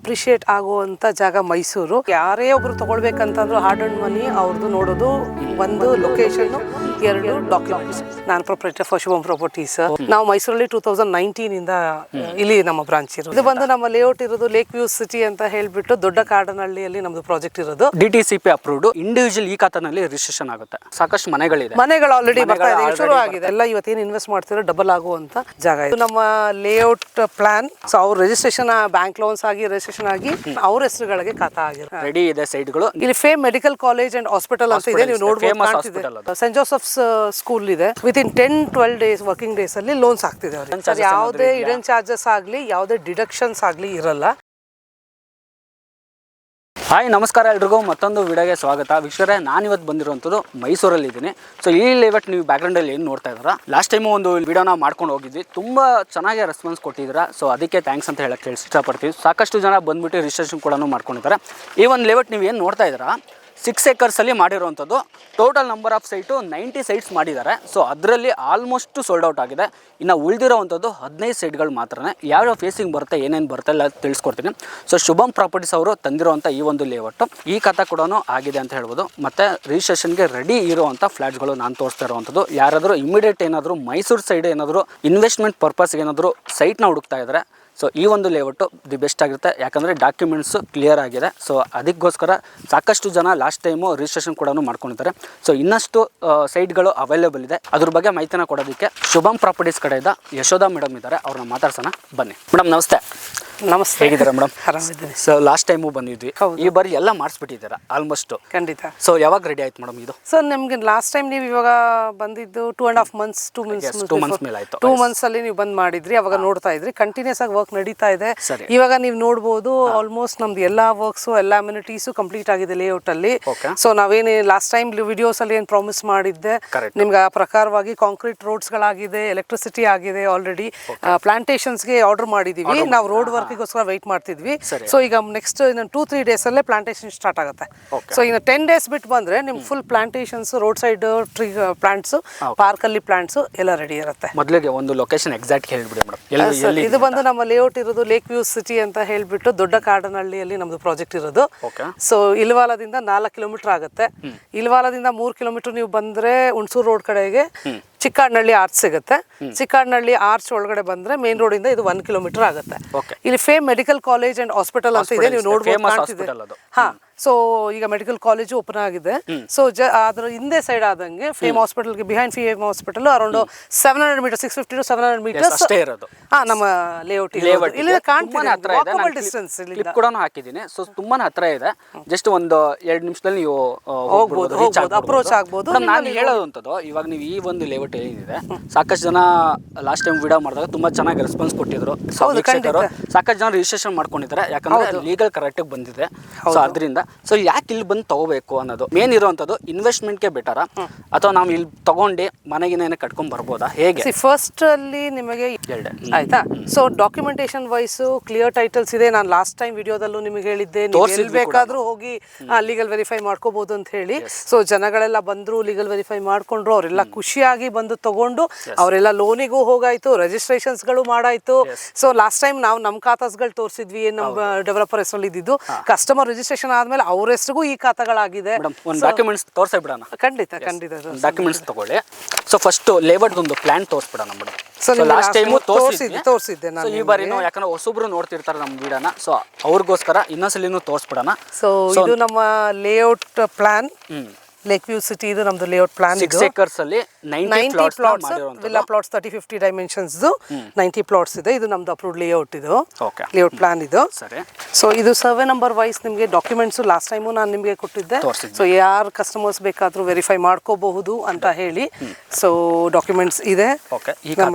Appreciate ಆಗುವಂತ ಜಾಗ ಮೈಸೂರು. ಯಾರೇ ಒಬ್ರು ತಗೊಳ್ಬೇಕಂತಂದ್ರು ಹಾರ್ಡ್ ಅಂಡ್ ಮನಿ ಅವ್ರದ್ದು ನೋಡೋದು ಒಂದು ಲೊಕೇಶನ್, ಎರಡು ಡಾಕ್ಯುಮೆಂಟ್ಸ್. ನಾನು ಪ್ರೊಪ್ರೈಟರ್ ಫಾರ್ ಶುಭಂ ಪ್ರಾಪರ್ಟೀಸ್. ನಾವು ಮೈಸೂರಲ್ಲಿ 2019 ಇಂದ ಇಲ್ಲಿ ನಮ್ಮ ಬ್ರಾಂಚ್ ಇರೋದು. ಇದು ಬಂದು ನಮ್ಮ ಲೇಔಟ್ ಇರೋದು ಲೇಕ್ ವ್ಯೂ ಸಿಟಿ ಅಂತ ಹೇಳ್ಬಿಟ್ಟು ದೊಡ್ಡ ಕಾಡನಹಳ್ಳಿಯಲ್ಲಿ ನಮ್ದು ಪ್ರಾಜೆಕ್ಟ್ ಇರೋದು. DTCP ಅಪ್ರೂವ್ಡ್ ಇಂಡಿವಿಜುವಲ್ ಈ ಖಾತಾನಲ್ಲಿ ರಿಜಿಸ್ಟ್ರೇಷನ್ ಆಗುತ್ತೆ. ಸಾಕಷ್ಟು ಮನೆಗಳು ಆಲ್ರೆಡಿ ಬರ್ತಾ ಇದೆ, ಶುರು ಆಗಿದೆ. ಎಲ್ಲ ಇವತ್ತೇನು ಇನ್ವೆಸ್ಟ್ ಮಾಡ್ತಿರೋ ಡಬಲ್ ಆಗುವಂತ ಜಾಗ ಇದು. ನಮ್ಮ ಲೇಔಟ್ ಪ್ಲಾನ್, ಸೊ ಅವ್ರ ರಿಜಿಸ್ಟ್ರೇಷನ್ ಬ್ಯಾಂಕ್ ಲೋನ್ಸ್ ಆಗಿ ರಿಜಿಸ್ಟ್ರೇಷನ್ ಆಗಿ ಅವ್ರ ಹೆಸರುಗಳಿಗೆ ಖಾತಾ ಆಗಿರೋ ರೆಡಿ ಇದೆ. ಸೈಡ್ಗಳು ಇಲ್ಲಿ Fame medical college and hospital ಅಂತ ಇದೆ, ನೀವು ನೋಡಬಹುದು. ಸೆಂಟ್ ಜೋಸೆಫ್ಸ್ ಸ್ಕೂಲ್ ಇದೆ. ವಿತಿನ್ 10-12 ಡೇಸ್ ವರ್ಕಿಂಗ್ ಡೇಸ್ ಅಲ್ಲಿ ಲೋನ್ಸ್ ಆಗ್ತಿದೆ ಅವ್ರಿಗೆ. ಯಾವುದೇ ಹಿಡನ್ ಚಾರ್ಜಸ್ ಆಗ್ಲಿ, ಯಾವುದೇ ಡಿಡಕ್ಷನ್ಸ್ ಆಗ್ಲಿ ಇರಲ್ಲ. ಹಾಯ್, ನಮಸ್ಕಾರ ಎಲ್ರಿಗೂ, ಮತ್ತೊಂದು ವಿಡಿಯೋಗೆ ಸ್ವಾಗತ. ವೀಕ್ಷಕರೇ, ನಾನಿವತ್ತು ಬಂದಿರುವಂಥದ್ದು ಮೈಸೂರಲ್ಲಿ ಇದ್ದೀನಿ. ಸೊ ಈ ಲೇಔಟ್ ನೀವು ಬ್ಯಾಕ್ಗ್ರೌಂಡಲ್ಲಿ ಏನು ನೋಡ್ತಾ ಇದ್ದೀರಾ, ಲಾಸ್ಟ್ ಟೈಮು ಒಂದು ವಿಡಿಯೋನ ಮಾಡ್ಕೊಂಡು ಹೋಗಿದ್ವಿ. ತುಂಬ ಚೆನ್ನಾಗಿ ರೆಸ್ಪಾನ್ಸ್ ಕೊಟ್ಟಿದ್ದೀರಾ. ಸೊ ಅದಕ್ಕೆ ಥ್ಯಾಂಕ್ಸ್ ಅಂತ ಹೇಳಕ್ಕೆ ಇಷ್ಟಪಡ್ತೀವಿ. ಸಾಕಷ್ಟು ಜನ ಬಂದುಬಿಟ್ಟು ರಿಜಿಸ್ಟ್ರೇಷನ್ ಕೂಡ ಮಾಡ್ಕೊಂಡಿದ್ದಾರೆ. ಈ ಒಂದು ಲೇಔಟ್ ನೀವು ಏನು ನೋಡ್ತಾ ಇದ್ದೀರಾ, 6 ಏಕರ್ಸಲ್ಲಿ ಮಾಡಿರುವಂಥದ್ದು. Total number of site 90 sites ಮಾಡಿದ್ದಾರೆ. ಸೊ ಅದರಲ್ಲಿ ಆಲ್ಮೋಸ್ಟ್ ಸೋಲ್ಡ್ ಔಟ್ ಆಗಿದೆ. ಇನ್ನು ಉಳಿದಿರೋವಂಥದ್ದು 15 ಸೈಟ್ಗಳು ಮಾತ್ರನೇ. ಯಾವ್ಯಾವ ಫೇಸಿಂಗ್ ಬರುತ್ತೆ, ಏನೇನು ಬರುತ್ತೆ ಎಲ್ಲ ತಿಳಿಸ್ಕೊಡ್ತೀನಿ. ಸೊ ಶುಭಂ ಪ್ರಾಪರ್ಟೀಸ್ ಅವರು ತಂದಿರುವಂಥ ಈ ಒಂದು ಲೇಔಟು ಈ ಖಾತಾ ಕೂಡ ಆಗಿದೆ ಅಂತ ಹೇಳ್ಬೋದು. ಮತ್ತು ರಿಜಿಸ್ಟ್ರೇಷನ್ಗೆ ರೆಡಿ ಇರುವಂಥ ಫ್ಲ್ಯಾಟ್ಸ್ಗಳು ನಾನು ತೋರಿಸ್ತಾ ಇರುವಂಥದ್ದು. ಯಾರಾದರೂ ಇಮಿಡಿಯೇಟ್ ಏನಾದರೂ ಮೈಸೂರು ಸೈಡ್ ಏನಾದರೂ ಇನ್ವೆಸ್ಟ್ಮೆಂಟ್ ಪರ್ಪಸ್ಗೆ ಏನಾದರೂ ಸೈಟ್ನ ಹುಡುಕ್ತಾ ಇದ್ದಾರೆ, ಸೊ ಈ ಒಂದು ಲೇಔಟು ದಿ ಬೆಸ್ಟ್ ಆಗಿರುತ್ತೆ. ಯಾಕಂದರೆ ಡಾಕ್ಯುಮೆಂಟ್ಸು ಕ್ಲಿಯರ್ ಆಗಿದೆ. ಸೊ ಅದಕ್ಕೋಸ್ಕರ ಸಾಕಷ್ಟು ಜನ ಲಾಸ್ಟ್ ಟೈಮು ರಿಜಿಸ್ಟ್ರೇಷನ್ ಕೂಡ ಮಾಡ್ಕೊಂಡಿದ್ದಾರೆ. ಸೊ ಇನ್ನಷ್ಟು ಸೈಟ್ಗಳು ಅವೈಲೇಬಲ್ ಇದೆ. ಅದ್ರ ಬಗ್ಗೆ ಮಾಹಿತಿನ ಕೊಡೋದಕ್ಕೆ ಶುಭಂ ಪ್ರಾಪರ್ಟೀಸ್ ಕಡೆಯಿಂದ ಯಶೋಧ ಮೇಡಮ್ ಇದ್ದಾರೆ. ಅವ್ರನ್ನ ಮಾತಾಡ್ಸೋಣ ಬನ್ನಿ. ಮೇಡಮ್ ನಮಸ್ತೆ. ನಮಸ್ತೆ, ಹೇಗಿದ್ದೀರಾ ಮೇಡಮ್? ಆರಾಮಿದ್ದೀನಿ. ಸೊ ಲಾಸ್ಟ್ ಟೈಮು ಬಂದಿದ್ವಿ, ಈ ಬಾರಿ ಎಲ್ಲ ಮಾಡಿಸ್ಬಿಟ್ಟಿದ್ದೀರಾ ಆಲ್ಮೋಸ್ಟ್. ಖಂಡಿತ. ಸೊ ಯಾವಾಗ ರೆಡಿ ಆಯ್ತು ಮೇಡಮ್ ಇದು? ಸರ್ ನಿಮ್ಗೆ ಲಾಸ್ಟ್ ಟೈಮ್ ನೀವು ಇವಾಗ ಬಂದಿದ್ದು 2.5 ಮಂತ್ಸ್, 2 ಮಂತ್ಸ್ ಮೇಲೆ ಆಯ್ತು. 2 ಮಂತ್ಸ್ ಅಲ್ಲಿ ನೀವು ಬಂದ್ ಮಾಡಿದ್ರಿ. ಅವಾಗ ನೋಡ್ತಾ ಇದ್ರಿ, ಕಂಟಿನ್ಯೂಸ್ ಆಗಿ ವರ್ಕ್ ನಡೀತಾ ಇದೆ. ಇವಾಗ ನೀವು ನೋಡ್ಬೋದು, ಆಲ್ಮೋಸ್ಟ್ ನಮ್ದು ಎಲ್ಲಾ ವರ್ಕ್ಸ್, ಎಲ್ಲಾ ಅಮ್ಯುನಿಟೀಸು ಕಂಪ್ಲೀಟ್ ಆಗಿದೆ ಲೇಔಟ್ ಅಲ್ಲಿ. ಸೊ ನಾವೇನು ಲಾಸ್ಟ್ ಟೈಮ್ ವಿಡಿಯೋಸ್ ಅಲ್ಲಿ ಏನ್ ಪ್ರಾಮಿಸ್ ಮಾಡಿದ್ದೆ ನಿಮ್ಗೆ ಆ ಪ್ರಕಾರವಾಗಿ ಕಾಂಕ್ರೀಟ್ ರೋಡ್ಸ್ ಗಳಾಗಿದೆ, ಎಲೆಕ್ಟ್ರಿಸಿಟಿ ಆಗಿದೆ. ಆಲ್ರೆಡಿ ಪ್ಲಾಂಟೇಶನ್ಸ್ ಗೆ ಆರ್ಡರ್ ಮಾಡಿದೀವಿ. ನಾವು ರೋಡ್ ವರ್ಕ್ ಗೋಸ್ಕರ ವೆಯ್ಟ್ ಮಾಡ್ತಿದ್ವಿ. ಸೊ ಈಗ ನೆಕ್ಸ್ಟ್ 2-3 ಡೇಸ್ ಅಲ್ಲೇ ಪ್ಲಾಂಟೇಶನ್ ಸ್ಟಾರ್ಟ್ ಆಗುತ್ತೆ. ಸೊ ಈಗ 10 ಡೇಸ್ ಬಿಟ್ಟು ಬಂದ್ರೆ ನಿಮ್ಗೆ full Plantations, road side tree plants, park ಅಲ್ಲಿ ಪ್ಲಾಂಟ್ಸ್ ಎಲ್ಲ ರೆಡಿ ಇರುತ್ತೆ. ಮೊದಲಿಗೆ ಒಂದು ಲೊಕೇಶನ್ ಎಕ್ಸಾಕ್ಟ್ ಹೇಳ್ಬಿಡಿ ಮೇಡಮ್. ಇದು ಬಂದು ನಮ್ಮ ಲೇಔಟ್ ಇರೋದು ಲೇಕ್ ವ್ಯೂ ಸಿಟಿ ಅಂತ ಹೇಳ್ಬಿಟ್ಟು ದೊಡ್ಡ ಕಾಡನಹಳ್ಳಿಯಲ್ಲಿ ನಮ್ದು ಪ್ರಾಜೆಕ್ಟ್ ಇರೋದು. ಸೊ ಇಲ್ವಾಲದಿಂದ 4 ಕಿಲೋಮೀಟರ್ ಆಗುತ್ತೆ. ಇಲ್ವಾಲದಿಂದ 3 ಕಿಲೋಮೀಟರ್ ನೀವು ಬಂದ್ರೆ ಹುಣಸೂರು ರೋಡ್ ಕಡೆಗೆ ಚಿಕ್ಕಾಡನಹಳ್ಳಿ ಆರ್ಚ್ ಸಿಗುತ್ತೆ. ಚಿಕ್ಕಾಡನಹಳ್ಳಿ ಆರ್ಚ್ ಒಳಗಡೆ ಬಂದ್ರೆ ಮೇನ್ ರೋಡ್ ಇಂದ ಇದು 1 ಕಿಲೋಮೀಟರ್ ಆಗುತ್ತೆ. ಇಲ್ಲಿ Fame medical college and hospital ಅಂತ ಇದೆ, ನೀವು ನೋಡ್ಬೋದು. ಹಾ, ಸೊ ಈಗ ಮೆಡಿಕಲ್ ಕಾಲೇಜು ಓಪನ್ ಆಗಿದೆ. ಸೊ ಅದ್ರ ಹಿಂದೆ ಸೈಡ್ ಆದಂಗೆ ಫೇಮ್ ಹಾಸ್ಪಿಟಲ್ಗೆ behind Fame hospital around 700 metre, 650 to 700 metres ಅಷ್ಟೇ ಇರೋದು. ಹಾ, ನಮ್ಮ ಲೇಔಟ್ ಇಲ್ಲಿ ಕಾಣ್ತಿದೆ, ಡಿಸ್ಟೆನ್ಸ್ ಕ್ಲಿಪ್ ಕೂಡ ಹಾಕಿದ್ದೀನಿ. ಸೊ ತುಂಬಾನೇ ಹತ್ರ ಇದೆ. ಜಸ್ಟ್ ಒಂದು 2 ನಿಮಿಷದಲ್ಲಿ ನೀವು ಹೋಗ್ಬೋದು, ಅಪ್ರೋಚ್ ಆಗ್ಬೋದು. ನಾನು ಹೇಳೋದಂಥದ್ದು, ಇವಾಗ ನೀವು ಈ ಒಂದು ಲೇಔಟ್ ಏನಿದೆ, ಸಾಕಷ್ಟು ಜನ ಲಾಸ್ಟ್ ಟೈಮ್ ವಿಡಿಯೋ ಮಾಡಿದಾಗ ತುಂಬಾ ಚೆನ್ನಾಗಿ ರೆಸ್ಪಾನ್ಸ್ ಕೊಟ್ಟಿದ್ರು. ಸಾಕಷ್ಟು ಜನ ರಿಜಿಸ್ಟ್ರೇಷನ್ ಮಾಡ್ಕೊಂಡಿದ್ದಾರೆ, ಯಾಕಂದ್ರೆ ಲೀಗಲ್ ಕರೆಕ್ಟ್ ಬಂದಿದೆ. ಸೊ ಅದರಿಂದ ಸೊ ಯಾಕೆ ಇಲ್ಲಿ ಬಂದು ತಗೋಬೇಕು ಅನ್ನೋದು ಮೇನ್ ಇರುವಂತದ್ದು. ಇನ್ವೆಸ್ಟ್ಮೆಂಟ್ಗೆ ಬೆಟರ ಅಥವಾ ನಾವು ಇಲ್ಲಿ ತಗೊಂಡು ಮನೆಗಿನೇನೆ ಕಟ್ಕೊಂಡ್ ಬರ್ಬೋದಾ, ಹೇಗೆ? ಫಸ್ಟ್ ಅಲ್ಲಿ ನಿಮಗೆ ಆಯ್ತಾ. So documentation wise clear titles ಇದೆ. ನಾನು ಲಾಸ್ಟ್ ಟೈಮ್ ವಿಡಿಯೋದಲ್ಲೂ ನಿಮಗೆ ಹೇಳಿದ್ದೆ, ನೀವು ಬೇಕಾದ್ರೂ ಹೋಗಿ ಲೀಗಲ್ ವೆರಿಫೈ ಮಾಡ್ಕೋಬಹುದು ಅಂತ ಹೇಳಿ. ಸೊ ಜನಗಳೆಲ್ಲ ಬಂದ್ರು, ಲೀಗಲ್ ವೆರಿಫೈ ಮಾಡ್ಕೊಂಡ್ರು, ಅವರೆಲ್ಲ ಖುಷಿಯಾಗಿ ಬಂದು ತಗೊಂಡು ಅವರೆಲ್ಲ ಲೋನಿಗೂ ಹೋಗಾಯ್ತು, ರೆಜಿಸ್ಟ್ರೇಷನ್ಸ್ ಗಳು ಮಾಡಾಯ್ತು. ಸೊ ಲಾಸ್ಟ್ ಟೈಮ್ ನಾವು ನಮ್ಮ ಖಾತಾಸ್ಗಳು ತೋರಿಸಿದ್ವಿ, ನಮ್ಮ ಡೆವಲಪರ್ ಹೆಸರಲ್ಲಿ ಇದ್ದಿದ್ದು. ಕಸ್ಟಮರ್ ರಿಜಿಸ್ಟ್ರೇಷನ್ ಆದ್ಮೇಲೆ ಅವ್ರ ಹೆಸರಿಗೂ ಈ ಖಾತಾಗಳಾಗಿದೆ. ಡಾಕ್ಯುಮೆಂಟ್ಸ್ ತೋರ್ಸೇ ಬಿಡೋಣ. ಖಂಡಿತ ಡಾಕ್ಯುಮೆಂಟ್ಸ್ ತಗೊಳ್ಳಿ. ಸೊ ಫಸ್ಟ್ ಲೇಔಟ್ ಒಂದು ಪ್ಲಾನ್ ತೋರಿಸ್ಬಿಡೋಣ ಮೇಡಮ್. ಲಾಸ್ಟ್ ಟೈಮ್ ತೋರಿಸಿದ್ದೆ ನಾನು. ಈ ಬಾರಿನೂ ಯಾಕಂದ್ರೆ ಹೊಸಬ್ರು ನೋಡ್ತಿರ್ತಾರೆ ನಮ್ಮ ವಿಡಿಯೋನ, ಸೊ ಅವ್ರಿಗೋಸ್ಕರ ಇನ್ನೊಂದ್ಸಲಿನೂ ತೋರಿಸ್ಬಿಡೋಣ. ಸೊ ಇದು ನಮ್ಮ layout plan, lake view city. ಇದು ನಮ್ದು ಲೇಔಟ್ ಪ್ಲಾನ್. 6 ಏಕರ್ಸ್ ಅಲ್ಲಿ 90 plots, villa plots 30-50 dimensions 90 plots ಇದೆ. ಇದು ನಮ್ದು ಅಪ್ರೂವ್ಡ್ ಲೇಔಟ್, ಇದು ಲೇಔಟ್ ಪ್ಲಾನ್ ಇದು. ಸೊ ಇದು ಸರ್ವೆ ನಂಬರ್ ವೈಸ್ ನಿಮಗೆ ಡಾಕ್ಯುಮೆಂಟ್ಸ್ ಲಾಸ್ಟ್ ಟೈಮು ನಾನು ನಿಮಗೆ ಕೊಟ್ಟಿದ್ದೆ. ಸೊ ಯಾರು ಕಸ್ಟಮರ್ಸ್ ಬೇಕಾದ್ರೂ ವೆರಿಫೈ ಮಾಡ್ಕೋಬಹುದು ಅಂತ ಹೇಳಿ. ಸೊ ಡಾಕ್ಯುಮೆಂಟ್ಸ್ ಇದೆ.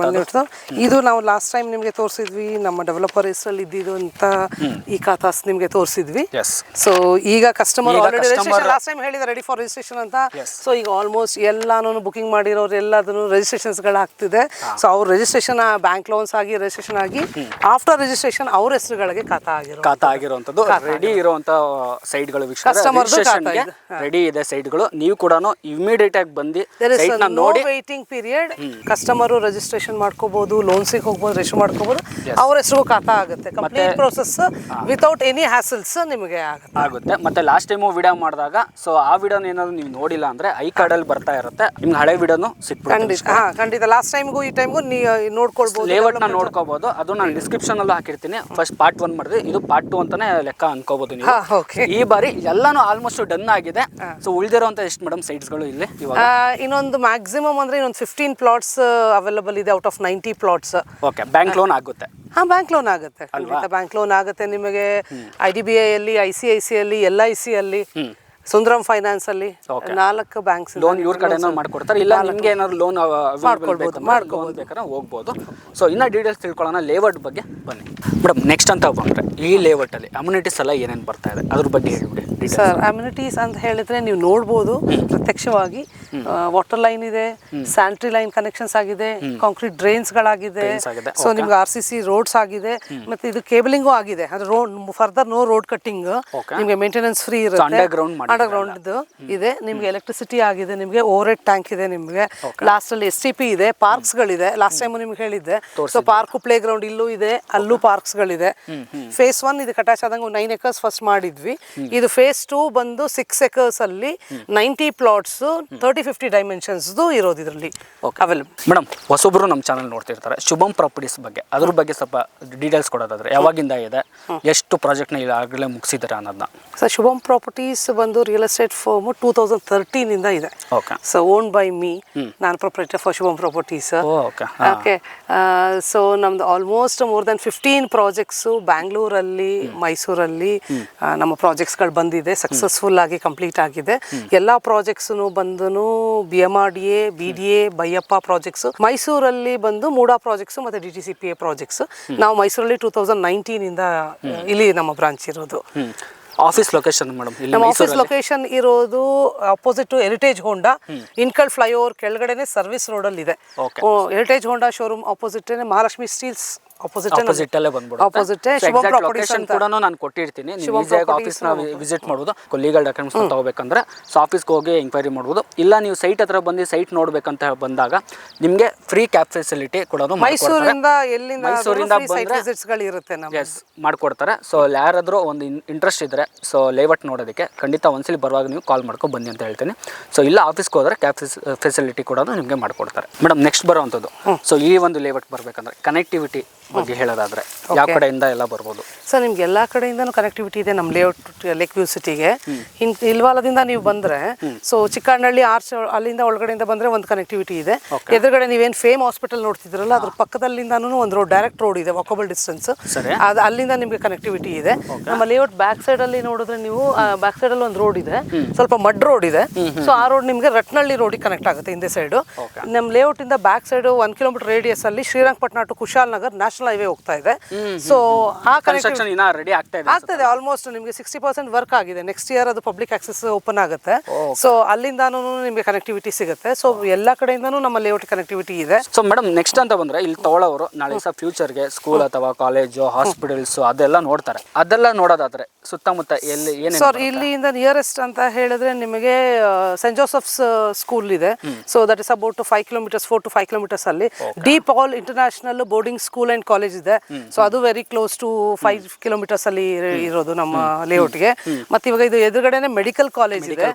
ಇದು ನಾವು ಲಾಸ್ಟ್ ಟೈಮ್ ನಿಮಗೆ ತೋರಿಸಿದ್ವಿ, ನಮ್ಮ ಡೆವಲಪರ್ ಹೆಸರಲ್ಲಿ ಇದ್ದಿದ್ದು ಅಂತ ಈ ಖಾತಾಸ್ ನಿಮಗೆ ತೋರಿಸಿದ್ವಿ. ಸೊ ಈಗ ಕಸ್ಟಮರ್ ಆಲ್ರೆಡಿ ಲಾಸ್ಟ್ ಟೈಮ್ ಹೇಳಿದ ರೆಡಿ ಫಾರ್ ರಿಜಿಸ್ಟ್ರೇಷನ್ ರಿಜಿಸ್ಟ್ರೇಷನ್ ಅಂತ. ಸೊ ಈಗ ಆಲ್ಮೋಸ್ಟ್ ಎಲ್ಲಾನು ಬುಕಿಂಗ್ ಮಾಡಿರೋರು ಎಲ್ಲದನ್ನು ರಿಜಿಸ್ಟ್ರೇಷನ್ಸ್ಗಳು ಆಗ್ತಿದೆ. ಸೊ ಅವ್ರ ರಿಜಿಸ್ಟ್ರೇಷನ್ ಬ್ಯಾಂಕ್ ಲೋನ್ಸ್ ಆಗಿ ರಿಜಿಸ್ಟ್ರೇಷನ್ ಆಗಿ ಆಫ್ಟರ್ ರಿಜಿಸ್ಟ್ರೇಷನ್ ಅವ್ರ ಹೆಸರುಗಳಿಗೆ ಖಾತಾ ಆಗಿರುವಂಥದ್ದು ರೆಡಿ ಇರುವಂತ ಸೈಟ್ಗಳು ರೆಡಿ ಇದೆ ಸೈಟ್ಗಳು. ನೀವು ಕೂಡ ಇಮಿಡಿಯೇಟ್ ಆಗಿ ಬಂದು ನೋಡಿ ವೇಟಿಂಗ್ ಪೀರಿಯಡ್ ಕಸ್ಟಮರ್ ರಿಜಿಸ್ಟ್ರೇಷನ್ ಮಾಡ್ಕೋಬಹುದು, ಲೋನ್ಸಿಗೆ ಹೋಗ್ಬೋದು, ರಿಜಿಸ್ಟರ್ ಮಾಡ್ಕೋಬಹುದು, ಅವ್ರ ಹೆಸರು ಖಾತಾ ಆಗುತ್ತೆ. ಕಂಪ್ಲೀಟ್ ಪ್ರೋಸೆಸ್ ವಿತೌಟ್ ಎನಿ ಹ್ಯಾಸಲ್ಸ್ ನಿಮಗೆ ಆಗುತ್ತೆ. ಮತ್ತೆ ಲಾಸ್ಟ್ ಟೈಮು ವಿಡಿಯೋ ಮಾಡಿದಾಗ ಸೊ ಆ ವಿಡಿಯೋನ ಏನಾದ್ರು ನೀವು ನೋಡಿಲ್ಲ ಅಂದ್ರೆ ಐ ಕಾರ್ಡ್ ಅಲ್ಲಿ ಬರ್ತಾ ಇರುತ್ತೆ, ನಿಮ್ಗೆ ಹಳೆ ವಿಡಿಯೋನು ಸಿಕ್ಬಿಡುತ್ತೆ. ಖಂಡಿತ ಲಾಸ್ಟ್ ಟೈಮ್ಗೂ ಈ ಟೈಮ್ಗೂ ನೋಡ್ಕೊಳ್ಬಹುದು, ಲೇಔಟ್ ನ ನೋಡ್ಕೋಬಹುದು. ಅದು ನಾನು ಡಿಸ್ಕ್ರಿಪ್ಷನ್ ಅಲ್ಲೂ ಹಾಕಿರ್ತೀನಿ. ಫಸ್ಟ್ ಪಾರ್ಟ್ 1 ಮಾಡಿದ್ರೆ ಇದು ಪಾರ್ಟ್ 2 ಅಂತಾನೆ ಲೆಕ್ಕ ಅನ್ಕೋಬಹುದು ನೀವು. ಈ ಬಾರಿ ಎಲ್ಲಾನು ಆಲ್ಮೋಸ್ಟ್ ಡನ್ ಆಗಿದೆ. ಸೊ ಉಳಿದಿರುವಂತ ಎಷ್ಟು ಮೇಡಮ್ ಸೈಟ್ಸ್ ಗಳು ಇಲ್ಲಿ ಇವಾಗ? ಇನ್ನೊಂದು ಮ್ಯಾಕ್ಸಿಮಮ್ ಅಂದ್ರೆ ಇನ್ನೊಂದು 15 ಪ್ಲಾಟ್ಸ್ ಅವೈಲಬಲ್ ಇದೆ out of 90 plots. Okay, bank loan ಆಗುತ್ತೆ? ಬ್ಯಾಂಕ್ ಲೋನ್ ಆಗುತ್ತೆ, ಖಂಡಿತ ಬ್ಯಾಂಕ್ ಲೋನ್ ಆಗುತ್ತೆ ನಿಮಗೆ. IDBI ಅಲ್ಲಿ, ICICI ಅಲ್ಲಿ, LIC ಅಲ್ಲಿ, ಸುಂದರಂ ಫೈನಾನ್ಸ್ ಅಲ್ಲಿ 4 ಬ್ಯಾಂಕ್ಸ್ ಲೋನ್ ಇವ್ರ ಕಡೆ ಮಾಡ್ಕೊಡ್ತಾರೆ. ಇಲ್ಲ ನಿಮ್ಗೆ ಏನಾದ್ರು ಲೋನ್ ಮಾಡ್ಕೊಳ್ಬೇಕಾದ್ರೆ ಹೋಗ್ಬೋದು. ಸೊ ಇನ್ನ ಡೀಟೇಲ್ಸ್ ತಿಳ್ಕೊಳ್ಳೋಣ ಲೇಔಟ್ ಬಗ್ಗೆ ಬನ್ನಿ ಮೇಡಮ್. ನೆಕ್ಸ್ಟ್ ಅಂತ ಬಂದ್ರೆ ಈ ಲೇಔಟ್ ಅಲ್ಲಿ ಅಮ್ಯುನಿಟೀಸ್ ಎಲ್ಲ ಏನೇನು ಬರ್ತಾ ಇದೆ ಅದ್ರ ಬಗ್ಗೆ ಹೇಳ್ಬಿಡಿ. ಸರ್, ಅಮ್ಯುನಿಟೀಸ್ ಅಂತ ಹೇಳಿದ್ರೆ ನೀವು ನೋಡ್ಬೋದು ಪ್ರತ್ಯಕ್ಷವಾಗಿ ವಾಟರ್ ಲೈನ್ ಇದೆ, ಸ್ಯಾನಿಟರಿ ಲೈನ್ ಕನೆಕ್ಷನ್ಸ್ ಆಗಿದೆ, ಕಾಂಕ್ರೀಟ್ ಡ್ರೈನ್ಸ್ ಗಳಾಗಿದೆ. ಸೊ ನಿಮ್ಗೆ RCC ರೋಡ್ಸ್ ಆಗಿದೆ, ಮತ್ತೆ ಇದು ಕೇಬಲಿಂಗು ಆಗಿದೆ. ಅಂದ್ರೆ road further no road cutting, ನಿಮ್ಗೆ ಮೇಂಟೆನೆನ್ಸ್ ಫ್ರೀ ಇರುತ್ತೆ. ಅಂಡರ್ ಗ್ರೌಂಡ್ ಇದೆ ನಿಮ್ಗೆ. ಎಲೆಕ್ಟ್ರಿಸಿಟಿ ಆಗಿದೆ, ನಿಮ್ಗೆ ಓವರ್ ಹೆಡ್ ಟ್ಯಾಂಕ್ ಇದೆ ನಿಮ್ಗೆ. ಲಾಸ್ಟ್ ಅಲ್ಲಿ STP ಇದೆ, ಪಾರ್ಕ್ಸ್ ಗಳಿದೆ. ಲಾಸ್ಟ್ ಟೈಮ್ ನಿಮ್ಗೆ ಹೇಳಿದ್ದೆ. ಸೊ ಪಾರ್ಕ್ ಪ್ಲೇ ಗ್ರೌಂಡ್ ಇಲ್ಲೂ ಇದೆ, ಅಲ್ಲೂ ಪಾರ್ಕ್ಸ್ ಗಳಿದೆ. ಫೇಸ್ 1 ಇದು ಅಟ್ಯಾಚ್ ಆದಂಗೆ 9 acres ಫಸ್ಟ್ ಮಾಡಿದ್ವಿ. ಇದು ಫೇಸ್ 2 ಬಂದು 6 acres ಅಲ್ಲಿ 90 ಪ್ಲಾಟ್ಸ್ 30-50 ಡೈಮೆನ್ಷನ್ಸ್ ಇರೋದು ಇದರಲ್ಲಿ ಅವೈಲಬಲ್. ಮೇಡಮ್, ಹೊಸೊಬ್ರು ನಮ್ಮ ಚಾನಲ್ ನೋಡ್ತಿರ್ತಾರೆ, ಶುಭಂ ಪ್ರಾಪರ್ಟೀಸ್ ಬಗ್ಗೆ ಅದ್ರ ಬಗ್ಗೆ ಸ್ವಲ್ಪ ಡೀಟೇಲ್ಸ್ ಕೊಡೋದಾದ್ರೆ ಯಾವಾಗಿಂದ ಇದೆ, ಎಷ್ಟು ಪ್ರಾಜೆಕ್ಟ್ನ ಈಗಾಗಲೇ ಮುಗಿಸಿದ್ದಾರೆ ಅನ್ನೋದನ್ನ? ಸರ್, ಶುಭಂ ಪ್ರಾಪರ್ಟೀಸ್ ಬಂದು ರಿಯಲ್ ಎಸ್ಟೇಟ್ ಫರ್ಮ್ 2013 ಇಂದ ಇದೆ. ಸೊ ಓನ್ ಬೈ ಮೀ, ನಾನು proprietor for Shubham properties. Okay, so ನಮ್ದು ಆಲ್ಮೋಸ್ಟ್ ಮೋರ್ ದನ್ 15 ಪ್ರಾಜೆಕ್ಟ್ಸು ಬ್ಯಾಂಗ್ಳೂರಲ್ಲಿ, ಮೈಸೂರಲ್ಲಿ ನಮ್ಮ ಪ್ರಾಜೆಕ್ಟ್ಸ್ಗಳು ಬಂದಿದೆ. ಸಕ್ಸಸ್ಫುಲ್ ಆಗಿ ಕಂಪ್ಲೀಟ್ ಆಗಿದೆ. ಎಲ್ಲ ಪ್ರಾಜೆಕ್ಟ್ಸ್ನು ಬಂದು BMRDA, BDA, ಬೈಯಪ್ಪ ಪ್ರಾಜೆಕ್ಟ್ಸ್. ಮೈಸೂರಲ್ಲಿ ಬಂದು ಮೂಡಾ ಪ್ರಾಜೆಕ್ಟ್ಸ್ ಮತ್ತೆ DTCPA ಪ್ರಾಜೆಕ್ಟ್ಸ್. ನಾವು ಮೈಸೂರಲ್ಲಿ 2019 ಇಂದ ಇಲ್ಲಿ ನಮ್ಮ ಬ್ರಾಂಚ್ ಇರೋದು. Office location madam? ನಮ್ಮ ಆಫೀಸ್ ಲೊಕೇಶನ್ ಇರೋದು opposite to Heritage Honda, Hinkal flyover ಕೆಳಗಡೆನೆ ಸರ್ವಿಸ್ ರೋಡ್ ಅಲ್ಲಿ ಇದೆ. Heritage Honda showroom opposite Mahalakshmi Steels opposite ಅಲ್ಲೇ ಬಂದ್ಬಿಡುತ್ತೆ. ಶುಭಂ ಪ್ರಾಪರ್ಟೀಸ್ ಅಂತ ನಾನು ಕೊಟ್ಟಿರ್ತೀನಿ. ನೀವು ಈಸಿಯಾಗಿ ಆಫೀಸ್ನ ವಿಸಿಟ್ ಮಾಡ್ಬೋದು. ಲೀಗಲ್ ಡಾಕ್ಯುಮೆಂಟ್ಸ್ ತಗೋಬೇಕಂದ್ರೆ ಸೊ ಆಫೀಸ್ಗೆ ಹೋಗಿ ಎಂಕ್ವೈರಿ ಮಾಡ್ಬೋದು. ಇಲ್ಲ ನೀವು ಸೈಟ್ ಹತ್ರ ಬಂದು ಸೈಟ್ ನೋಡ್ಬೇಕಂತ ಬಂದಾಗ ನಿಮಗೆ ಫ್ರೀ ಕ್ಯಾಬ್ ಫೆಸಿಲಿಟಿ ಕೊಡೋದು ಮೈಸೂರಿಂದ ಇರುತ್ತೆ, ಮಾಡ್ಕೊಡ್ತಾರೆ. ಸೊ ಯಾರಾದರೂ ಒಂದು ಇಂಟ್ರೆಸ್ಟ್ ಇದ್ರೆ ಸೊ ಲೇಔಟ್ ನೋಡೋದಕ್ಕೆ ಖಂಡಿತ ಒಂದ್ಸಲಿ ಬರುವಾಗ ನೀವು ಕಾಲ್ ಮಾಡ್ಕೊಂಡು ಬನ್ನಿ ಅಂತ ಹೇಳ್ತೀನಿ. ಸೊ ಇಲ್ಲ ಆಫೀಸ್ಗೆ ಹೋದ್ರೆ ಕ್ಯಾಬ್ ಫೆಸಿಲಿಟಿ ಕೊಡೋದು ನಿಮಗೆ ಮಾಡ್ಕೊಡ್ತಾರೆ. ಮೇಡಮ್, ನೆಕ್ಸ್ಟ್ ಬರೋವಂಥದ್ದು ಸೊ ಈ ಒಂದು ಲೇಔಟ್ ಬರಬೇಕಂದ್ರೆ ಕನೆಕ್ಟಿವಿಟಿ ಬಗ್ಗೆ ಹೇಳೋದಾದ್ರೆ ಯಾವ ಕಡೆಯಿಂದ ಎಲ್ಲ ಬರ್ಬೋದು? ಸರ್, ನಿಮ್ಗೆ ಎಲ್ಲಾ ಕಡೆಯಿಂದನೂ ಕನೆಕ್ಟಿವಿಟಿ ಇದೆ ನಮ್ಮ ಲೇಔಟ್ ಲೇಕ್ ವ್ಯೂ ಸಿಟಿಗೆ. ಇಲ್ವಾಲದಿಂದ ನೀವು ಬಂದ್ರೆ ಸೊ ಚಿಕ್ಕಣ್ಣಹಳ್ಳಿ ಆರ್ಚ್ ಅಲ್ಲಿಂದ ಒಳಗಡೆಯಿಂದ ಬಂದ್ರೆ ಒಂದು ಕನೆಕ್ಟಿವಿಟಿ ಇದೆ. ಎದುರುಗಡೆ ನೀವೇನು ಫೇಮ್ ಹಾಸ್ಪಿಟಲ್ ನೋಡ್ತಿದ್ರಲ್ಲ ಅದ್ರ ಪಕ್ಕದಲ್ಲಿಂದಾನು ಒಂದು ರೋಡ್, ಡೈರೆಕ್ಟ್ ರೋಡ್ ಇದೆ, ವಾಕಬಲ್ ಡಿಸ್ಟೆನ್ಸ್. ಅದು ಅಲ್ಲಿಂದ ನಿಮ್ಗೆ ಕನೆಕ್ಟಿವಿಟಿ ಇದೆ. ನಮ್ಮ ಲೇಔಟ್ ಬ್ಯಾಕ್ ಸೈಡ್ ಅಲ್ಲಿ ನೋಡಿದ್ರೆ ನೀವು ಬ್ಯಾಕ್ ಸೈಡ್ ಅಲ್ಲಿ ಒಂದು ರೋಡ್ ಇದೆ, ಸ್ವಲ್ಪ ಮಡ್ ರೋಡ್ ಇದೆ. ಸೊ ಆ ರೋಡ್ ನಿಮ್ಗೆ ರಟ್ನಳ್ಳಿ ರೋಡಿಗೆ ಕನೆಕ್ಟ್ ಆಗುತ್ತೆ ಹಿಂದೆ ಸೈಡ್. ನಮ್ಮ ಲೇಔಟ್ ಇಂದ ಬ್ಯಾಕ್ ಸೈಡ್ 1 ಕಿಲೋಮೀಟರ್ ರೇಡಿಯಸ್ ಅಲ್ಲಿ Srirangapatna to Kushalnagar national highway ಹೋಗ್ತಾ ಇದೆ. ಸೊ ಆ ಕನೆಕ್ಷನ್ ರೆಡಿ ಆಗ್ತದೆ. ಆಲ್ಮೋಸ್ಟ್ ನಿಮಗೆ 60% ವರ್ಕ್ ಆಗಿದೆ. ನೆಕ್ಸ್ಟ್ ಇಯರ್ ಅದು ಪಬ್ಲಿಕ್ ಆಕ್ಸೆಸ್ ಓಪನ್ ಆಗುತ್ತೆ. ಸೊ ಅಲ್ಲಿಂದಾನು ನಿಮಗೆ ಕನೆಕ್ಟಿವಿಟಿ ಸಿಗುತ್ತೆ. ಸೊ ಎಲ್ಲಾ ಕಡೆಯಿಂದಾನು ನಮ್ಮ ಲೇಔಟ್ ಕನೆಕ್ಟಿವಿಟಿ ಇದೆ. ಸೊ ಮೇಡಮ್, ನೆಕ್ಸ್ಟ್ ಅಂತ ಬಂದ್ರೆ ಇಲ್ಲಿ ತಗೊಳ್ಳೋರು ನಾಳೆ ಫ್ಯೂಚರ್ಗೆ ಸ್ಕೂಲ್ ಅಥವಾ ಕಾಲೇಜು, ಹಾಸ್ಪಿಟಲ್ಸ್ ಅದೆಲ್ಲ ನೋಡ್ತಾರೆ. ಅದೆಲ್ಲ ನೋಡೋದಾದ್ರೆ ಸುತ್ತಮುತ್ತ ಎಲ್ಲಿ ಏನೇನು? ಸರ್, ಇಲ್ಲಿಂದ ನಿಯರೆಸ್ಟ್ ಅಂತ ಹೇಳಿದ್ರೆ ನಿಮಗೆ ಸೆಂಟ್ ಜೋಸೆಫ್ಸ್ ಸ್ಕೂಲ್ ಇದೆ. So that is about 5 kilometres, 4 to 5 kilometres ಅಲ್ಲಿ. De Paul international boarding school and college ಇದೆ. ಸೊ ಅದು ವೆರಿ ಕ್ಲೋಸ್ ಟು 5 ಕಿಲೋಮೀಟರ್ಸ್ ಅಲ್ಲಿ ಇರೋದು ನಮ್ಮ ಲೇಔಟ್ಗೆ. ಮತ್ತೆ ಇವಾಗ ಇದು ಎದುರುಗಡೆನೆ ಮೆಡಿಕಲ್ ಕಾಲೇಜ್ ಇದೆ.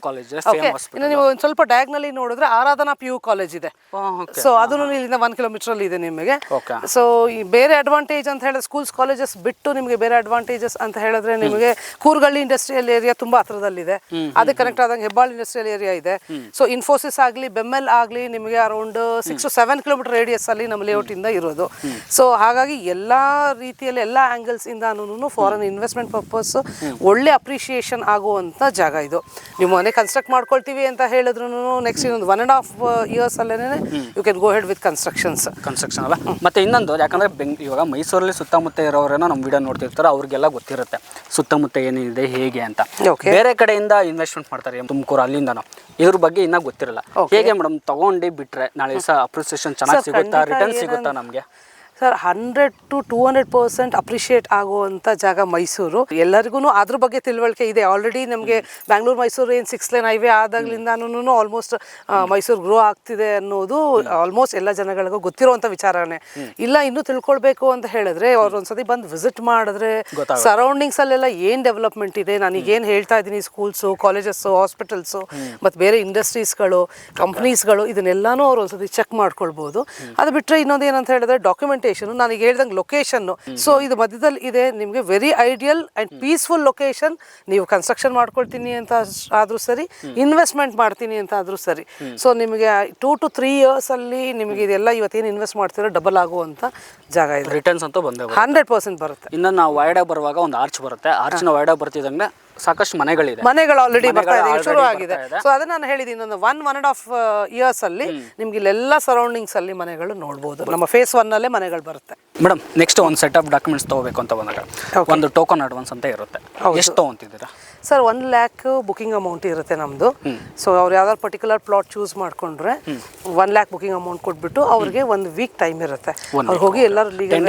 ಇನ್ನು ನೀವು ಒಂದು ಸ್ವಲ್ಪ ಡಯಾಗ್ನಲಿ ನೋಡಿದ್ರೆ ಆರಾಧನಾ PU ಕಾಲೇಜ್ ಇದೆ. ಸೊ ಅದನ್ನು ಇಲ್ಲಿಂದ 1 ಕಿಲೋಮೀಟರ್ ಅಲ್ಲಿ ಇದೆ ನಿಮಗೆ. ಸೊ ಬೇರೆ ಅಡ್ವಾಂಟೇಜ್ ಅಂತ ಹೇಳಿದ್ರೆ ಸ್ಕೂಲ್ಸ್ ಕಾಲೇಜಸ್ ಬಿಟ್ಟು ನಿಮಗೆ ಬೇರೆ ಅಡ್ವಾಂಟೇಜಸ್ ಅಂತ ಹೇಳಿದ್ರೆ ನಿಮಗೆ ಕೂರ್ಗಳ್ಳಿ ಇಂಡಸ್ಟ್ರಿಯಲ್ ಏರಿಯಾ ತುಂಬಾ ಹತ್ರದಲ್ಲಿದೆ. ಅದಕ್ಕೆ ಕನೆಕ್ಟ್ ಆದಂಗೆ ಹೆಬ್ಬಾಳ್ ಇಂಡಸ್ಟ್ರಿಯಲ್ ಏರಿಯಾ ಇದೆ. ಸೊ ಇನ್ಫೋಸಿಸ್ ಆಗಲಿ, ಬೆಮ್ಮೆಲ್ ಆಗಲಿ ನಿಮಗೆ ಅರೌಂಡ್ 6 to 7 ಕಿಲೋಮೀಟರ್ ರೇಡಿಯಸ್ ಅಲ್ಲಿ ನಮ್ಮ ಲೇಔಟ್ ಇಂದ ಇರೋದು. ಸೊ ಹಾಗಾಗಿ ಎಲ್ಲಾ ರೀತಿಯಲ್ಲಿ ಎಲ್ಲಾ ಆಂಗಲ್ಸ್ ಇಂದಾನು ಫಾರಿನ್ ಇನ್ವೆಸ್ಟ್ಮೆಂಟ್ ಪರ್ಪಸ್ ಒಳ್ಳೆ ಅಪ್ರಿಷಿಯೇಷನ್ ಆಗುವಂತ ಜಾಗ ಇದು. ನೀವು ಮನೆ ಕನ್ಸ್ಟ್ರಕ್ಟ್ ಮಾಡ್ಕೊಳ್ತೀವಿ ಅಂತ ಹೇಳಿದ್ರು ನೆಕ್ಸ್ಟ್ ಇನ್ನೊಂದು 1.5 years ಅಲ್ಲೇನೆ you can go head with construction ಅಲ್ಲ. ಮತ್ತೆ ಇನ್ನೊಂದು, ಯಾಕಂದ್ರೆ ಇವಾಗ ಮೈಸೂರಲ್ಲಿ ಸುತ್ತಮುತ್ತ ಇರೋರೇನೋ ನಮ್ಮ ವಿಡಿಯೋ ನೋಡ್ತಿರ್ತಾರೆ, ಅವ್ರಿಗೆಲ್ಲ ಗೊತ್ತಿರುತ್ತೆ ಸುತ್ತಮುತ್ತ ಸುತ್ತಮುತ್ತ ಏನಿದೆ ಹೇಗೆ ಅಂತ. Okay. ಬೇರೆ ಕಡೆಯಿಂದ ಇನ್ವೆಸ್ಟ್ಮೆಂಟ್ ಮಾಡ್ತಾರೆ ತುಮಕೂರು ಅಲ್ಲಿಂದನೂ, ಇದ್ರ ಬಗ್ಗೆ ಇನ್ನೂ ಗೊತ್ತಿರಲ್ಲ. ಹೇಗೆ ಮೇಡಮ್ ತಗೊಂಡು ಬಿಟ್ರೆ ನಾಳೆ ದಿವಸ ಅಪ್ರಿಸಿಯೇಷನ್ ಚೆನ್ನಾಗಿ ಸಿಗುತ್ತಾ, ರಿಟರ್ನ್ ಸಿಗುತ್ತಾ ನಮಗೆ? ಸರ್ 100 to 200% ಅಪ್ರಿಷಿಯೇಟ್ ಆಗುವಂಥ ಜಾಗ ಮೈಸೂರು. ಎಲ್ಲರಿಗೂ ಅದ್ರ ಬಗ್ಗೆ ತಿಳುವಳಿಕೆ ಇದೆ. ಆಲ್ರೆಡಿ ನಮಗೆ ಬ್ಯಾಂಗ್ಳೂರು ಮೈಸೂರು ಏನು 6 lane ಹೈವೇ ಆದಾಗ್ಲಿಂದಾನು ಆಲ್ಮೋಸ್ಟ್ ಮೈಸೂರು ಗ್ರೋ ಆಗ್ತಿದೆ ಅನ್ನೋದು ಆಲ್ಮೋಸ್ಟ್ ಎಲ್ಲ ಜನಗಳಿಗೂ ಗೊತ್ತಿರುವಂಥ ವಿಚಾರನೇ. ಇಲ್ಲ ಇನ್ನೂ ತಿಳ್ಕೊಳ್ಬೇಕು ಅಂತ ಹೇಳಿದ್ರೆ ಅವ್ರು ಒಂದ್ಸತಿ ಬಂದು ವಿಸಿಟ್ ಮಾಡಿದ್ರೆ ಸರೌಂಡಿಂಗ್ಸ್ ಅಲ್ಲೆಲ್ಲ ಏನು ಡೆವಲಪ್ಮೆಂಟ್ ಇದೆ, ನಾನೀಗೇನು ಹೇಳ್ತಾ ಇದ್ದೀನಿ, ಸ್ಕೂಲ್ಸು, ಕಾಲೇಜಸ್ಸು, ಹಾಸ್ಪಿಟಲ್ಸು ಮತ್ತು ಬೇರೆ ಇಂಡಸ್ಟ್ರೀಸ್ಗಳು, ಕಂಪ್ನೀಸ್ಗಳು, ಇದನ್ನೆಲ್ಲಾನು ಅವ್ರು ಒಂದ್ಸತಿ ಚೆಕ್ ಮಾಡ್ಕೊಳ್ಬೋದು. ಅದು ಬಿಟ್ಟರೆ ಇನ್ನೊಂದು ಏನಂತ ಹೇಳಿದ್ರೆ ಡಾಕ್ಯುಮೆಂಟೇಷನ್. ನಾನು ಈಗ ಹೇಳ್ದಂಗೆ ಲೊಕೇಶನ್. ಸೊ ಇದು ಮಧ್ಯದಲ್ಲಿ ಇದೆ, ನಿಮಗೆ very ideal and peaceful location. ನೀವು ಕನ್ಸ್ಟ್ರಕ್ಷನ್ ಮಾಡ್ಕೊಳ್ತೀನಿ ಅಂತ ಆದರೂ ಸರಿ, ಇನ್ವೆಸ್ಟ್ಮೆಂಟ್ ಮಾಡ್ತೀನಿ ಅಂತ ಆದರೂ ಸರಿ. ಸೊ ನಿಮಗೆ 2 to 3 years ಅಲ್ಲಿ ನಿಮಗೆ ಇದೆಲ್ಲ ಇವತ್ತೇನು ಇನ್ವೆಸ್ಟ್ ಮಾಡ್ತೀರೋ ಡಬಲ್ ಆಗುವಂಥ ಜಾಗ ಇದೆ. ರಿಟರ್ನ್ಸ್ ಅಂತೂ ಬಂದೇ 100% ಬರುತ್ತೆ. ಇನ್ನು ನಾವು ವಾಯ್ಡಾ ಬರುವಾಗ ಒಂದು ಆರ್ಚ್ ಬರುತ್ತೆ. ಆರ್ಚ್ನ ವಾಯ್ಡಾ ಬರ್ತಿದ್ದಂಗೆ ಸಾಕಷ್ಟು ಮನೆಗಳು ಆಲ್ರೆಡಿ ಬರ್ತಾ ಇದೆ, ಶುರು ಆಗಿದೆ. ಸೊ ಅದನ್ನ ನಾನು ಹೇಳಿದ್ದೀನಿ, ಒಂದು 1.5 years ಅಲ್ಲಿ ನಿಮ್ಗೆ ಇಲ್ಲೆಲ್ಲ ಸರೌಂಡಿಂಗ್ಸ್ ಅಲ್ಲಿ ಮನೆಗಳು ನೋಡ್ಬೋದು. ನಮ್ಮ ಫೇಸ್ 1 ಅಲ್ಲೇ ಮನೆಗಳು ಬರುತ್ತೆ. ಮೇಡಮ್ ನೆಕ್ಸ್ಟ್ ಒಂದು ಸೆಟ್ ಆಫ್ ಡಾಕ್ಯುಮೆಂಟ್ಸ್ ತಗೋಬೇಕು ಅಂತ ಬಂದಾಗ ಒಂದು ಟೋಕನ್ ಅಡ್ವಾನ್ಸ್ ಅಂತ ಇರುತ್ತೆ. ಎಷ್ಟು ತಗೊಂತಿದ್ದೀರಾ? ಸರ್ 1 lakh ಬುಕಿಂಗ್ ಅಮೌಂಟ್ ಇರುತ್ತೆ ನಮ್ಮದು. ಸೊ ಅವ್ರು ಯಾವ್ದಾದ್ರು ಪರ್ಟಿಕ್ಯುಲರ್ ಪ್ಲಾಟ್ ಚೂಸ್ ಮಾಡ್ಕೊಂಡ್ರೆ 1 lakh ಬುಕಿಂಗ್ ಅಮೌಂಟ್ ಕೊಟ್ಬಿಟ್ಟು ಅವ್ರಿಗೆ 1 week ಟೈಮ್ ಇರುತ್ತೆ. ಅವ್ರು ಹೋಗಿ ಎಲ್ಲರೂ ಲೀಗಲ್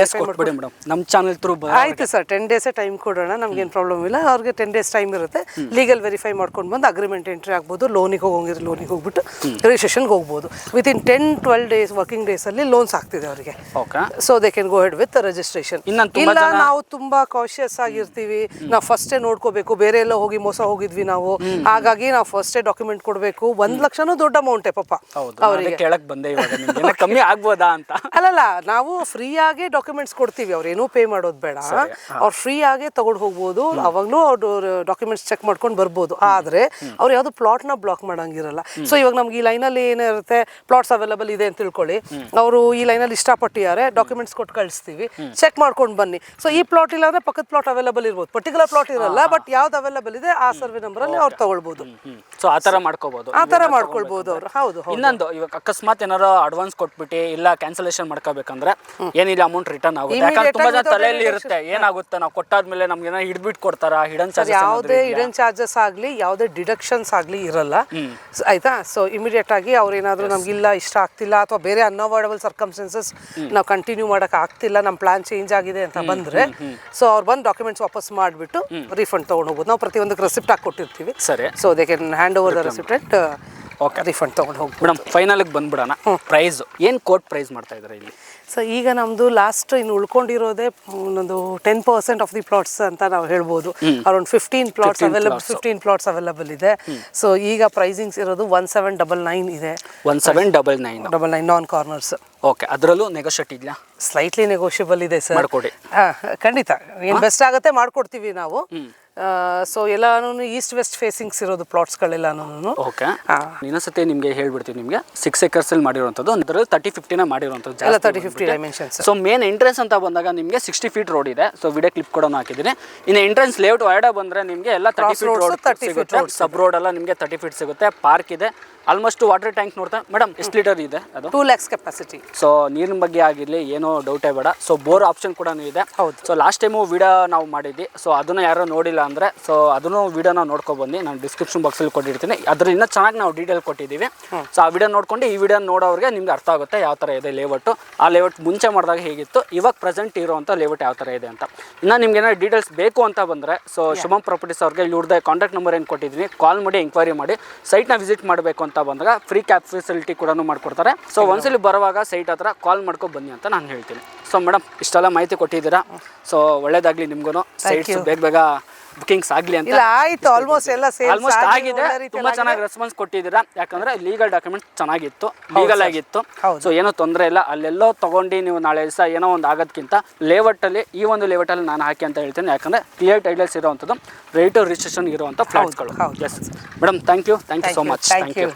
ನಮ್ಮ ಚಾನಲ್ ಥ್ರೂ ಆಯ್ತು ಸರ್, 10 days ಟೈಮ್ ಕೊಡೋಣ, ನಮ್ಗೇನು ಪ್ರಾಬ್ಲಮ್ ಇಲ್ಲ. ಅವ್ರಿಗೆ 10 days ಟೈಮ್ ಇರುತ್ತೆ. ಲೀಗಲ್ ವೆರಿಫೈ ಮಾಡ್ಕೊಂಡು ಬಂದು ಅಗ್ರಿಮೆಂಟ್ ಎಂಟ್ರಿ ಆಗ್ಬೋದು. ಲೋನಿಗೆ ಹೋಗಿದ್ರೆ ಲೋನಿಗೆ ಹೋಗ್ಬಿಟ್ಟು ರಿಜಿಸ್ಟ್ರೇಷನ್ಗೆ ಹೋಗ್ಬೋದು. ವಿತಿನ್ 10-12 days ವರ್ಕಿಂಗ್ ಡೇಸ್ ಅಲ್ಲಿ ಲೋನ್ಸ್ ಆಗ್ತಿದೆ ಅವರಿಗೆ. So they can go head with registration. ಇಲ್ಲ ನಾವು ತುಂಬಾ ಕಾಶಿಯಸ್ ಆಗಿರ್ತೀವಿ, ನಾವು ಫಸ್ಟೇ ನೋಡ್ಕೋಬೇಕು, ಬೇರೆ ಎಲ್ಲ ಹೋಗಿ ಮೋಸ ಹೋಗಿದ್ವಿ ನಾವು, ಹಾಗಾಗಿ ನಾವು ಫಸ್ಟೇ ಡಾಕ್ಯುಮೆಂಟ್ ಕೊಡಬೇಕು. 1 ಲಕ್ಷನೂ ದೊಡ್ಡ ಅಮೌಂಟೇ ಪಾಪ ಅವರಿಗೆ. ಕೇಳಕ್ ಬಂದೆ ಕಮ್ಮಿ ಆಗ್ಬೋದಾ ಅಂತ. ಅಲ್ಲಲ್ಲ, ನಾವು ಫ್ರೀ ಆಗೇ ಡಾಕ್ಯುಮೆಂಟ್ಸ್ ಕೊಡ್ತೀವಿ, ಅವ್ರು ಏನೂ ಪೇ ಮಾಡೋದು ಬೇಡ. ಅವ್ರು ಫ್ರೀ ಆಗೇ ತಗೊಂಡು ಹೋಗ್ಬೋದು. ಅವಾಗಲೂ ಅವ್ರು ಡಾಕ್ಯುಮೆಂಟ್ಸ್ ಚೆಕ್ ಮಾಡ್ಕೊಂಡು ಬರ್ಬೋದು. ಆದ್ರೆ ಅವ್ರು ಯಾವ್ದು ಪ್ಲಾಟ್ ನ ಬ್ಲಾಕ್ ಮಾಡಂಗಿರಲ್ಲ. ಸೊ ಇವಾಗ ನಮ್ಗೆ ಈ ಲೈನಲ್ಲಿ ಏನಿರುತ್ತೆ, ಪ್ಲಾಟ್ಸ್ ಅವೈಲಬಲ್ ಇದೆ ಅಂತ ತಿಳ್ಕೊಳ್ಳಿ, ಅವರು ಈ ಲೈನಲ್ಲಿ ಇಷ್ಟಪಟ್ಟಿದ್ದಾರೆ, ಡಾಕ್ಯುಮೆಂಟ್ಸ್ ಕೊಟ್ಟು ಕಳಿಸ್ತೀವಿ, ಚೆಕ್ ಮಾಡ್ಕೊಂಡು ಬನ್ನಿ. ಸೊ ಈ ಪ್ಲಾಟ್ ಇಲ್ಲ ಅಂದ್ರೆ ಪಕ್ಕದ ಪ್ಲಾಟ್ ಅವೈಲಬಲ್ ಇರ್ಬೋದು, ಪರ್ಟಿಕ್ಯುಲರ್ ಪ್ಲಾಟ್ ಇರಲ್ಲ, ಬಟ್ ಯಾವ್ದು ಅವೈಲಬಲ್ ಇದೆ ಆ ಸರ್ವೆ ನಂಬರ್ ಅಲ್ಲಿ ಅವ್ರು ತಗೊಳ್ಬಹುದು. ಸೊ ಆತರ ಮಾಡ್ಕೋಬಹುದು, ಅವ್ರು. ಹೌದು. ಇನ್ನೊಂದು, ಇವಾಗ ಅಕಸ್ಮಾತ್ ಏನಾರು ಅಡ್ವಾನ್ಸ್ ಕೊಟ್ಬಿಟ್ಟು ಇಲ್ಲ ಕ್ಯಾನ್ಸಲೇಷನ್ ಮಾಡ್ಕೋಬೇಕಂದ್ರೆ ಏನಿಲ್ಲ ಅಮೌಂಟ್ ರಿಟರ್ನ್ ಆಗುತ್ತೆ. ಯಾಕಂದ್ರೆ ತುಂಬಾ ಜನ ತಲೆಯಲ್ಲಿ ಇರುತ್ತೆ ಏನಾಗುತ್ತೆ, ನಾವು ಕೊಟ್ಟಾದ್ಮೇಲೆ ನಮ್ಗೆ ಏನೋ ಹಿಡ್ಬಿಟ್ಟು ಕೊಡ್ತಾರ, ಹಿಡನ್ ಚಾರ್ಜಸ್, ಯಾವುದೇ ಹಿಡನ್ ಚಾರ್ಜಸ್ ಆಗಲಿ ಯಾವುದೇ ಡಿಡಕ್ಷನ್ಸ್ ಆಗಲಿ ಇರಲ್ಲ. ಆಯ್ತಾ? ಸೊ ಇಮಿಡಿಯೇಟ್ ಆಗಿ ಅವ್ರು ಏನಾದ್ರು ನಮ್ಗೆ ಇಲ್ಲ ಇಷ್ಟ ಆಗ್ತಿಲ್ಲ ಅಥವಾ ಬೇರೆ ಅನ್ಅವಾಯ್ಡಬಲ್ ಸರ್ಕಮ್ಸ್ಟೆನ್ಸಸ್ ನಾವು ಕಂಟಿನ್ಯೂ ಮಾಡಕ್ ಆಗ್ತಿಲ್ಲ, ನಮ್ಮ ಪ್ಲಾನ್ ಚೇಂಜ್ ಆಗಿದೆ ಅಂತ ಬಂದ್ರೆ, ಸೊ ಅವ್ರು ಬಂದು ಡಾಕ್ಯುಮೆಂಟ್ಸ್ ವಾಪಸ್ ಮಾಡಿಬಿಟ್ಟು ರೀಫಂಡ್ ತಗೊಂಡು ಹೋಗ್ಬೋದು. ನಾವು ಪ್ರತಿಯೊಂದಕ್ಕೆ ರೆಸಿಪ್ಟ್ ಹಾಕಿ ಕೊಟ್ಟಿರ್ತೀವಿ. ಸರಿ. So they can hand over the receipt and refund ತಗೊಂಡು ಹೋಗಿ. ಮೇಡಮ್ ಫೈನಲ್ಗೆ ಬಂದ್ಬಿಡೋಣ. ಪ್ರೈಸ್ ಏನು ಕೋಟ್ ಪ್ರೈಸ್ ಮಾಡ್ತಾ ಇದ್ದಾರೆ ಇಲ್ಲಿ? ಸೊ ಈಗ ನಮ್ಮದು ಲಾಸ್ಟ್ ಇನ್ನು ಉಳ್ಕೊಂಡಿರೋದೇ ಒಂದು 10% ಆಫ್ ದಿ ಪ್ಲಾಟ್ಸ್ ಅಂತ ನಾವು ಹೇಳ್ಬೋದು. ಅರೌಂಡ್ 15 ಪ್ಲಾಟ್ಸ್ ಅವೈಲಬಲ್ ಇದೆ. ಸೊ ಈಗ ಪ್ರೈಸಿಂಗ್ಸ್ ಇರೋದು 1799 ಇದೆ. 1799 ನಾನ್ ಕಾರ್ನರ್ಸ್. ಓಕೆ, ಅದರಲ್ಲೂ ನೆಗೋಷಿಯೇಟ್ ಇದೆಯಾ? ಸ್ಲೈಟ್ಲಿ ನೆಗೋಷಿಯಬಲ್ ಇದೆ ಸರ್. ಮಾಡ್ಕೊಡಿ. ಖಂಡಿತ, ಏನು ಬೆಸ್ಟ್ ಆಗುತ್ತೆ ಮಾಡ್ಕೊಡ್ತೀವಿ ನಾವು. ಸೊ ಎಲ್ಲಾನು ಈಸ್ಟ್ ವೆಸ್ಟ್ ಫೇಸಿಂಗ್ಸ್ ಇರೋದು ಪ್ಲಾಟ್ಸ್ಗಳೆಲ್ಲಾನು. ಓಕೆ, ಇನ್ನೊಂದ್ಸತಿ ನಿಮಗೆ ಹೇಳ್ಬಿಡ್ತೀವಿ. ನಿಮಗೆ 6 acres ಅಲ್ಲಿ ಮಾಡಿರುವಂಥದ್ದು, ಅದರಲ್ಲಿ 30-50 ಮಾಡಿರುವಂಥದ್ದು, 30-50 ಡೈಮೆನ್ಷನ್ಸ್. ಸೊ ಮೇನ್ ಎಂಟ್ರೆನ್ಸ್ ಅಂತ ಬಂದಾಗ ನಿಮಗೆ 60 feet ರೋಡ್ ಇದೆ. ಸೊ ವಿಡಿಯೋ ಕ್ಲಿಪ್ ಕೂಡ ಹಾಕಿದ್ದೀನಿ. ಇನ್ನು ಎಂಟ್ರೆನ್ಸ್ ಲೇಔಟ್ ವಾಯ್ಡಾ ಬಂದರೆ ನಿಮಗೆ ಎಲ್ಲ 30 feet ರೋಡ್ ಸಿಗುತ್ತೆ. ಸಬ್ ರೋಡ್ ಎಲ್ಲ ನಿಮಗೆ 30 feet ಸಿಗುತ್ತೆ. ಪಾರ್ಕ್ ಇದೆ, ಆಲ್ಮೋಸ್ಟ್ ವಾಟರ್ ಟ್ಯಾಂಕ್ ನೋಡ್ತಾ. ಮೇಡಮ್ ಎಷ್ಟು ಲೀಟರ್ ಇದೆ ಅದು? 2 lakhs ಕೆಪಾಸಿಟಿ. ಸೊ ನೀರಿನ ಬಗ್ಗೆ ಆಗಿರಲಿ ಏನೋ ಡೌಟೇ ಬೇಡ. ಸೊ ಬೋರ್ ಆಪ್ಷನ್ ಕೂಡ ಇದೆ. ಹೌದು. ಸೊ ಲಾಸ್ಟ್ ಟೈಮು ವಿಡಿಯೋ ನಾವು ಮಾಡಿದ್ವಿ. ಸೊ ಅದನ್ನು ಯಾರೋ ನೋಡಿಲ್ಲ ಅಂದರೆ ಸೊ ಅದನ್ನು ವಿಡಿಯೋನ ನೋಡ್ಕೊಬಂದು ನಾನು ಡಿಸ್ಕ್ರಿಪ್ಷನ್ ಬಾಕ್ಸಲ್ಲಿ ಕೊಟ್ಟಿರ್ತೀನಿ. ಅದ್ರ ಇನ್ನೂ ಚೆನ್ನಾಗಿ ನಾವು ಡೀಟೇಲ್ ಕೊಟ್ಟಿದ್ದೀವಿ. ಸೊ ಆ ವಿಡಿಯೋ ನೋಡ್ಕೊಂಡು ಈ ವಿಡಿಯೋ ನೋಡೋರಿಗೆ ನಿಮ್ಗೆ ಅರ್ಥ ಆಗುತ್ತೆ ಯಾವ ಥರ ಇದೆ ಲೇಔಟು. ಆ ಲೇಔಟ್ ಮುಂಚೆ ಮಾಡಿದಾಗ ಹೇಗಿತ್ತು, ಇವಾಗ ಪ್ರೆಸೆಂಟ್ ಇರೋವಂಥ ಲೇಔಟ್ ಯಾವ ಥರ ಇದೆ ಅಂತ. ಇನ್ನು ನಿಮ್ಗೆ ಏನಾದ್ರು ಡೀಟೇಲ್ಸ್ ಬೇಕು ಅಂತ ಬಂದರೆ ಸೊ ಶುಭಮ್ ಪ್ರಾಪರ್ಟೀಸ್ ಅವ್ರಿಗೆ ಇವ್ರದ್ದು ಕಾಂಟ್ಯಾಕ್ಟ್ ನಂಬರ್ ಏನು ಕೊಟ್ಟಿದ್ದೀನಿ, ಕಾಲ್ ಮಾಡಿ ಎಂಕ್ವೈರಿ ಮಾಡಿ. ಸೈಟ್ನ ವಿಸಿಟ್ ಮಾಡಬೇಕು ಅಂತ ಬಂದಾಗ ಫ್ರೀ ಕ್ಯಾಬ್ ಫೆಸಿಲಿಟಿ ಕೂಡ ಮಾಡ್ಕೊಡ್ತಾರೆ. ಸೊ ಒಂದ್ಸಲಿ ಬರುವಾಗ ಸೈಟ್ ಹತ್ರ ಕಾಲ್ ಮಾಡ್ಕೊಂಡು ಬನ್ನಿ ಅಂತ ನಾನು ಹೇಳ್ತೀನಿ. ಸೊ ಮೇಡಮ್ ಇಷ್ಟೆಲ್ಲ ಮಾಹಿತಿ ಕೊಟ್ಟಿದ್ದೀರಾ. ಸೊ ಒಳ್ಳೇದಾಗಲಿ ನಿಮ್ಗೂ. ಸೈಟ್ಸ್ ಬೇಗ ಬುಕಿಂಗ್ಸ್ ಆಗಲಿ ಅಂತ. ಆಯ್ತು, ಆಲ್ಮೋಸ್ಟ್ ಆಗಿದೆ. ತುಂಬಾ ಚೆನ್ನಾಗಿ ರೆಸ್ಪಾನ್ಸ್ ಕೊಟ್ಟಿದ್ದೀರಾ. ಯಾಕಂದ್ರೆ ಲೀಗಲ್ ಡಾಕ್ಯುಮೆಂಟ್ ಚೆನ್ನಾಗಿತ್ತು, ಲೀಗಲ್ ಆಗಿತ್ತು. ಸೊ ಏನೋ ತೊಂದರೆ ಇಲ್ಲ. ಅಲ್ಲೆಲ್ಲೋ ತಗೊಂಡು ನೀವು ನಾಳೆ ದಿವಸ ಏನೋ ಒಂದು ಆಗೋದಕ್ಕಿಂತ ಲೇಔಟಲ್ಲಿ ಈ ಒಂದು ಲೇಔಟಲ್ಲಿ ನಾನು ಹಾಕಿ ಅಂತ ಹೇಳ್ತೀನಿ. ಯಾಕಂದ್ರೆ ಕ್ಲಿಯರ್ ಟೈಟಲ್ಸ್ ಇರುವಂಥದ್ದು, ರೇಟ್ ರಿಜಿಸ್ಟ್ರೇಷನ್ ಇರುವಂಥ ಫ್ಲಾಟ್ಸ್ಗಳು. Yes madam, thank you so much. Thank you.